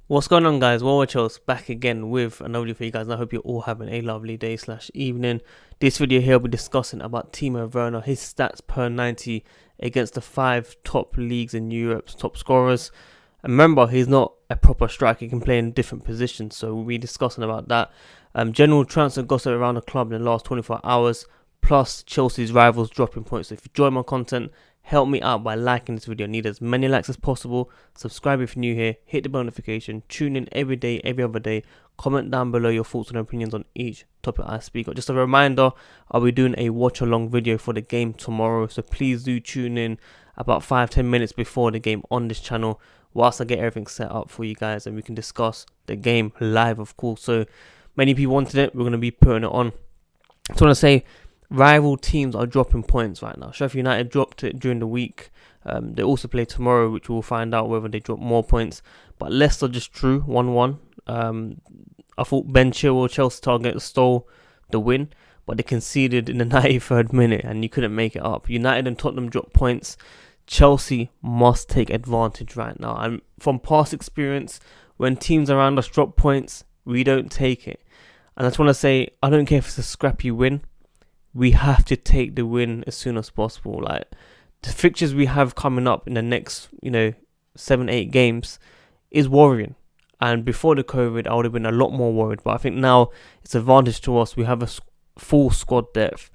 What's going on, guys? Chels back again with another video for you guys, and I hope you're all having a lovely day slash evening. This video here will be discussing about Timo Werner, his stats per 90 against the 5 top leagues in Europe's top scorers. And remember, he's not a proper striker, he can play in different positions, so we'll be discussing about that. General transfer gossip around the club in the last 24 hours, plus Chelsea's rivals dropping points. So if you enjoy my content, help me out by liking this video. I need as many likes as possible. Subscribe if you're new here. Hit the bell notification. Tune in every day, every other day. Comment down below your thoughts and opinions on each topic I speak on. Just a reminder, I'll be doing a watch along video for the game tomorrow. So please do tune in about 5-10 minutes before the game on this channel, whilst I get everything set up for you guys, and we can discuss the game live, of course. So many people wanted it. We're going to be putting it on. I just want to say, rival teams are dropping points right now. Sheffield United dropped it during the week. They also play tomorrow, which we'll find out whether they drop more points. But Leicester just drew 1-1. I thought Ben Chilwell, Chelsea target, stole the win, but they conceded in the 93rd minute and you couldn't make it up. United and Tottenham dropped points. Chelsea must take advantage right now. And from past experience, when teams around us drop points, we don't take it. And I just want to say, I don't care if it's a scrappy win. We have to take the win as soon as possible. Like, the fixtures we have coming up in the next, 7-8 games is worrying. And before the COVID, I would have been a lot more worried. But I think now it's an advantage to us. We have a full squad depth.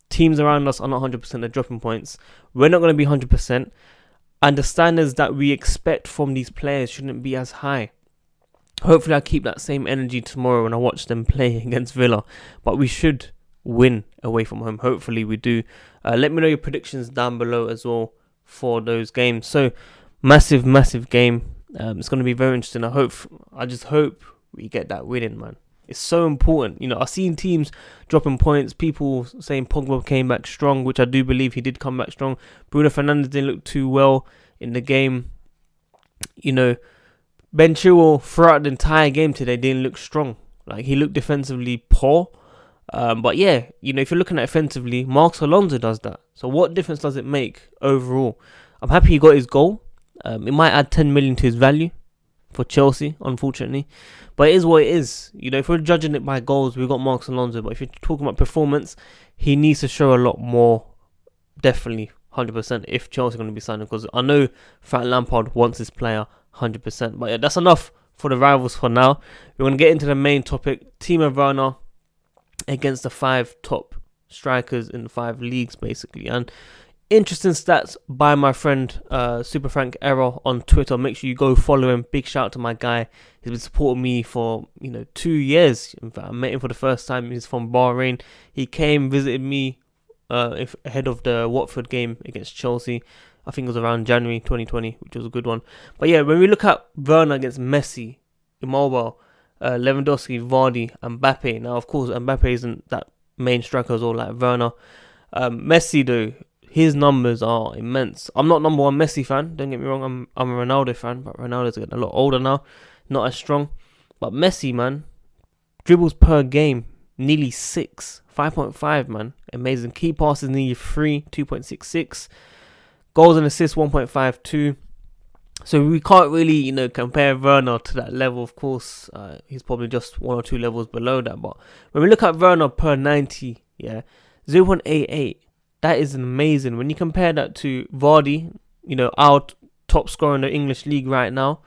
Teams around us are not 100%. They're dropping points. We're not going to be 100%. And the standards that we expect from these players shouldn't be as high. Hopefully, I keep that same energy tomorrow when I watch them play against Villa. But we should win away from home. Hopefully we do. Let me know your predictions down below as well for those games. So massive game. It's going to be very interesting. I just hope we get that win in, man. It's so important. I've seen teams dropping points, people saying Pogba came back strong, which I do believe he did come back strong. Bruno Fernandes didn't look too well in the game. Ben Chilwell throughout the entire game today didn't look strong. Like, he looked defensively poor. But yeah, if you're looking at offensively, Marcos Alonso does that. So what difference does it make overall? I'm happy he got his goal. It might add 10 million to his value for Chelsea, unfortunately. But it is what it is. If we're judging it by goals, we've got Marcos Alonso. But if you're talking about performance, he needs to show a lot more. Definitely, 100%, if Chelsea are going to be signing. Because I know Frank Lampard wants his player 100%. But yeah, that's enough for the rivals for now. We're going to get into the main topic. Timo Werner against the 5 top strikers in the 5 leagues, basically. And interesting stats by my friend Super Frank Error on Twitter. Make sure you go follow him. Big shout out to my guy. He's been supporting me for 2 years. In fact, I met him for the first time. He's from Bahrain. He came, visited me ahead of the Watford game against Chelsea. I think it was around January 2020, which was a good one. But yeah, when we look at Werner against Messi, Immobile, Lewandowski, Vardy, and Mbappe. Now, of course, Mbappe isn't that main striker as all like Werner. Messi, though, his numbers are immense. I'm not number one Messi fan, don't get me wrong. I'm a Ronaldo fan, but Ronaldo's getting a lot older now, not as strong. But Messi, man, dribbles per game, nearly 6, 5.5, man. Amazing. Key passes, nearly 3, 2.66. Goals and assists, 1.52. So we can't really, compare Werner to that level. Of course, he's probably just 1 or 2 levels below that. But when we look at Werner per 90, 0.88, that is amazing. When you compare that to Vardy, our top scorer in the English league right now,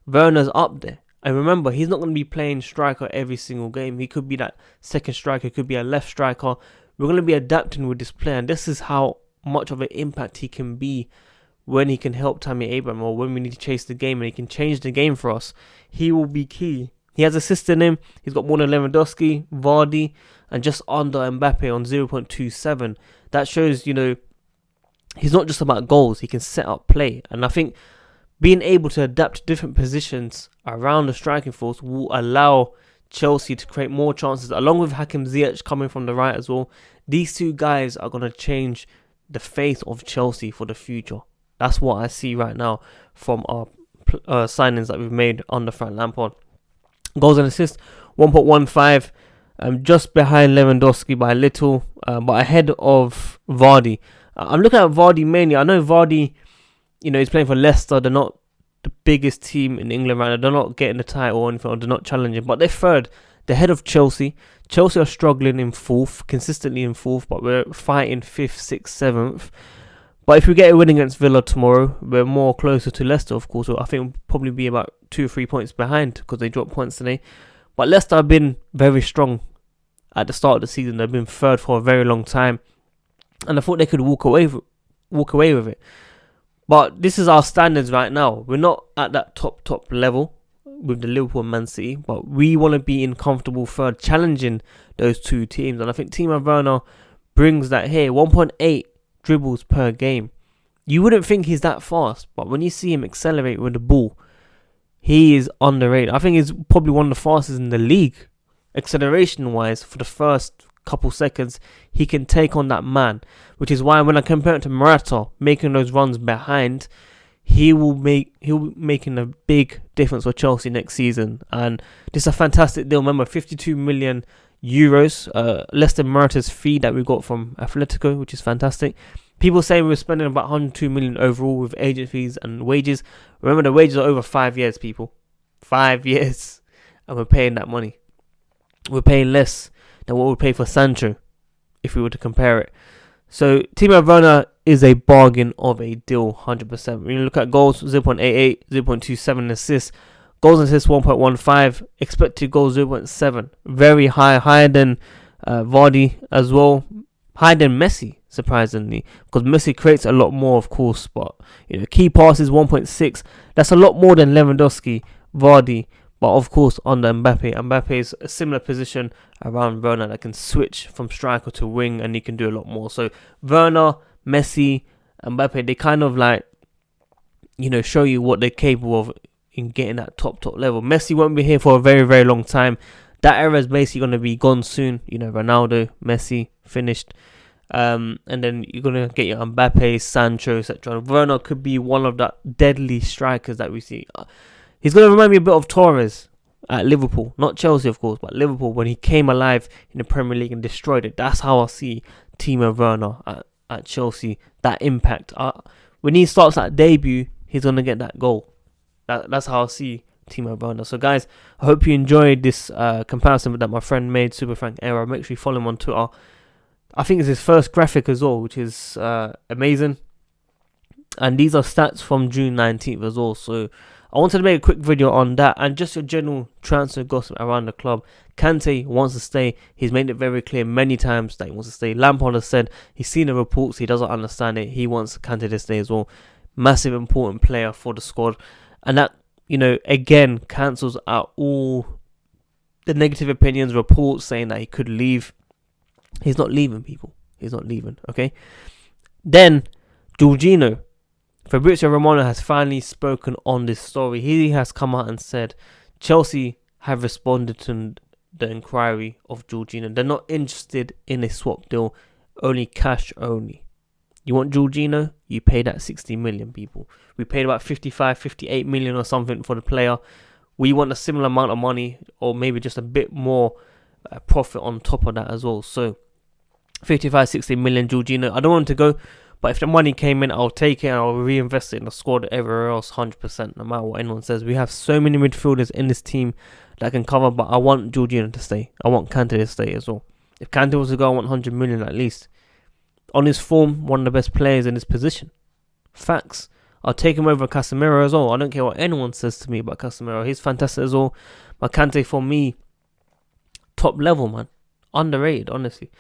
Werner's up there. And remember, he's not going to be playing striker every single game. He could be that second striker, could be a left striker. We're going to be adapting with this player, and this is how much of an impact he can be when he can help Tammy Abraham, or when we need to chase the game and he can change the game for us. He will be key. He has assists in him. He's got more than Lewandowski, Vardy, and just under Mbappe on 0.27. That shows, he's not just about goals. He can set up play. And I think being able to adapt to different positions around the striking force will allow Chelsea to create more chances, along with Hakim Ziyech coming from the right as well. These 2 guys are going to change the face of Chelsea for the future. That's what I see right now from our signings that we've made under Frank Lampard. Goals and assists, 1.15, just behind Lewandowski by a little, but ahead of Vardy. I'm looking at Vardy mainly. I know Vardy, he's playing for Leicester. They're not the biggest team in England right now. They're not getting the title or anything, or they're not challenging, but they're third. They're ahead of Chelsea. Chelsea are struggling in fourth, consistently in fourth, but we're fighting fifth, sixth, seventh. But if we get a win against Villa tomorrow, we're more closer to Leicester, of course. So I think we'll probably be about 2 or 3 points behind because they dropped points today. But Leicester have been very strong at the start of the season. They've been third for a very long time, and I thought they could walk away with it. But this is our standards right now. We're not at that top level with the Liverpool and Man City, but we want to be in comfortable third, challenging those two teams. And I think Timo Werner brings that here. 1.8 dribbles per game. You wouldn't think he's that fast, but when you see him accelerate with the ball, he is underrated. I think he's probably one of the fastest in the league, acceleration wise. For the first couple seconds, he can take on that man, which is why when I compare it to Morata making those runs behind, he'll be making a big difference for Chelsea next season. And this is a fantastic deal. Remember, 52 million euros, less than Morata's fee that we got from Atletico, which is fantastic. People say we're spending about 102 million overall with agent fees and wages. Remember, the wages are over 5 years, people. 5 years. And we're paying that money. We're paying less than what we pay for Sancho, if we were to compare it. So, Timo Werner is a bargain of a deal, 100%. When you look at goals, 0.88, 0.27 assists. Goals and assists, 1.15. Expected goals, 0.7. Very high. Higher than Vardy as well. Higher than Messi, surprisingly, because Messi creates a lot more, of course, but key passes 1.6. That's a lot more than Lewandowski, Vardy, but of course under Mbappe is a similar position around Werner that can switch from striker to wing, and he can do a lot more. So Werner, Messi, Mbappe, they kind of show you what they're capable of in getting that top level. Messi won't be here for a very, very long time. That era is basically going to be gone soon. Ronaldo, Messi, finished. And then you're going to get your Mbappe, Sancho, etc. Werner could be one of the deadly strikers that we see. He's going to remind me a bit of Torres at Liverpool. Not Chelsea, of course, but Liverpool, when he came alive in the Premier League and destroyed it. That's how I see Timo Werner at Chelsea. That impact. When he starts that debut, he's going to get that goal. That's how I see Timo Werner. So guys, I hope you enjoyed this comparison that my friend made, Super Frank Era. Make sure you follow him on Twitter. I think it's his first graphic as well, which is amazing. And these are stats from June 19th as well. So I wanted to make a quick video on that and just your general transfer gossip around the club. Kante wants to stay. He's made it very clear many times that he wants to stay. Lampard has said he's seen the reports. He doesn't understand it. He wants Kante to stay as well. Massive important player for the squad. And that, again, cancels out all the negative opinions, reports saying that he could leave. He's not leaving, people. He's not leaving, okay? Then, Jorginho. Fabrizio Romano has finally spoken on this story. He has come out and said Chelsea have responded to the inquiry of Jorginho. They're not interested in a swap deal, only cash only. You want Jorginho? You pay that 60 million, people. We paid about 55, 58 million or something for the player. We want a similar amount of money, or maybe just a bit more profit on top of that as well. So 55, 60 million Jorginho. I don't want to go, but if the money came in, I'll take it and I'll reinvest it in the squad everywhere else, 100%, no matter what anyone says. We have so many midfielders in this team that can cover, but I want Jorginho to stay. I want Kante to stay as well. If Kante was to go, I want 100 million at least. On his form, one of the best players in his position. Facts. I'll take him over Casemiro as well. I don't care what anyone says to me about Casemiro. He's fantastic as well. But Kante, for me, top level, man. Underrated, honestly.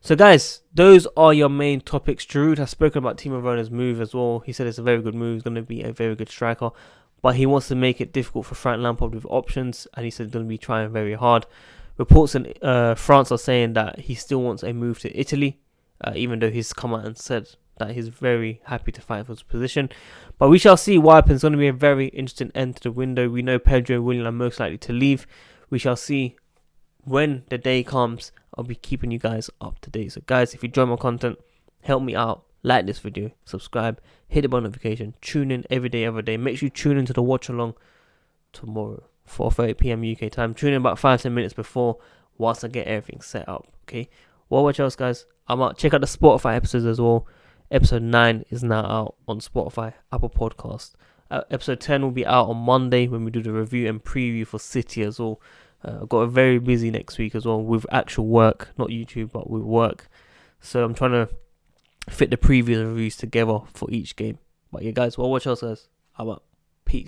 So, guys, those are your main topics. Giroud has spoken about Timo Werner's move as well. He said it's a very good move. He's going to be a very good striker. But he wants to make it difficult for Frank Lampard with options. And he said he's going to be trying very hard. Reports in France are saying that he still wants a move to Italy. Even though he's come out and said that he's very happy to fight for his position. But we shall see what happens. It's going to be a very interesting end to the window. We know Pedro and Willian are most likely to leave. We shall see when the day comes. I'll be keeping you guys up to date. So guys, if you enjoy my content, help me out. Like this video, subscribe, hit the bell notification, tune in every day. Make sure you tune into the watch along tomorrow, 4:30 PM UK time. Tune in about 5-10 minutes before whilst I get everything set up. Okay. Well, watch else, guys. I'm out. Check out the Spotify episodes as well. Episode 9 is now out on Spotify, Apple Podcast, Episode 10 will be out on Monday when we do the review and preview for City as well. I've got a very busy next week as well with actual work, not YouTube, but with work. So I'm trying to fit the previews and reviews together for each game. But yeah, guys, well, watch us, guys. I'm up.